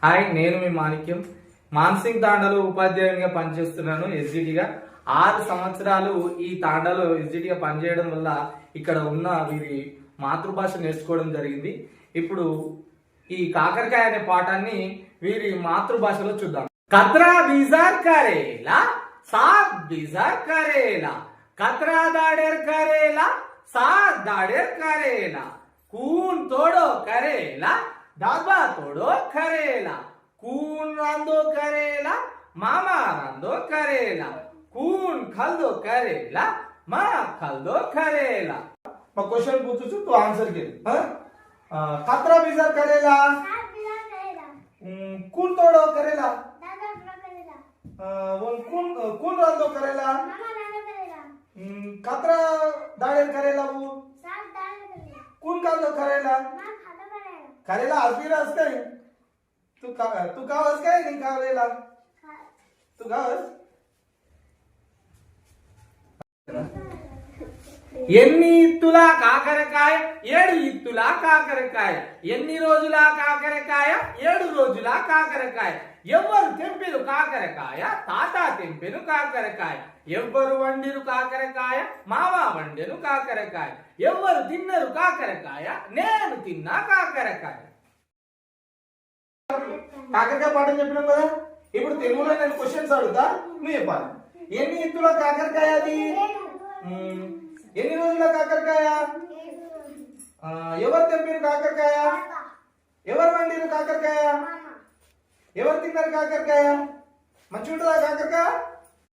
Hi, నేను మీ మాణిక్యం. మాన్సింగ్ తాండాలో ఉపాధ్యాయునిగా పనిచేస్తున్నాను. ఎస్జిటిగా 6 సంవత్సరాలు ఈ తాండాలో ఎస్జిటిగా పనిచేయడం వల్ల ఇక్కడ ఉన్న వీరి మాతృభాష నేర్చుకోవడం జరిగింది. ఇప్పుడు ఈ కాకరకాయ అనే పాఠాన్ని వీరి మాతృభాషలో చూద్దాం. కత్రా బీజార్ కరేలా, సాత్ బీజార్ కరేలా, కత్రా దాడేర్ కరేలా, సాత్ దాడేర్ కరేలా, కూన్ తోడో కరేలా, डाबा तोड़ो करेला, कून रांदो करेला, मामा रांदो करेला, कून खल्दो करेला, मा खल्दो करेला. मैं क्वेश्चन पूछू छु, तो आंसर के कतरा बीजर करेला, कून तोड़ो करेला, कून रांदो करेला, कतरा दाड़े करेला, वो कून खाल्दो करेला. करेला आजबीरा असते. तू खावस काय नाही करेला? तू खावस? ఎన్ని ఇత్తుల కాకరకాయ? 7 ఇత్తుల కాకరకాయ. ఎన్ని రోజుల కాకరకాయ? 7 రోజుల కాకరకాయ. ఎవరు తెంపిరు కాకరకాయ? తాత తెంపిరు కాకరకాయ. ఎవరు వండిరు కాకరకాయ? మామ వండెను కాకరకాయ. ఎవరు తిన్నరు కాకరకాయ? నేను తిన్నా కాకరకాయ. కాకరకాయ పాఠం చెప్పినాం కదా. ఇప్పుడు తెలుగులో నేను క్వశ్చన్స్ అడుగుతా, నువ్వు చెప్పాలి. ఎన్ని ఇత్తుల కాకరకాయ అది? ఎన్ని రోజుల కాకరకాయ? ఎవరు తెంపిరు కాకరకాయ? ఎవరు వండిరు కాకరకాయ? ఎవరు తిన్నారు కాకరకాయ? మంచిగా ఉంటుందా కాకరకాయ?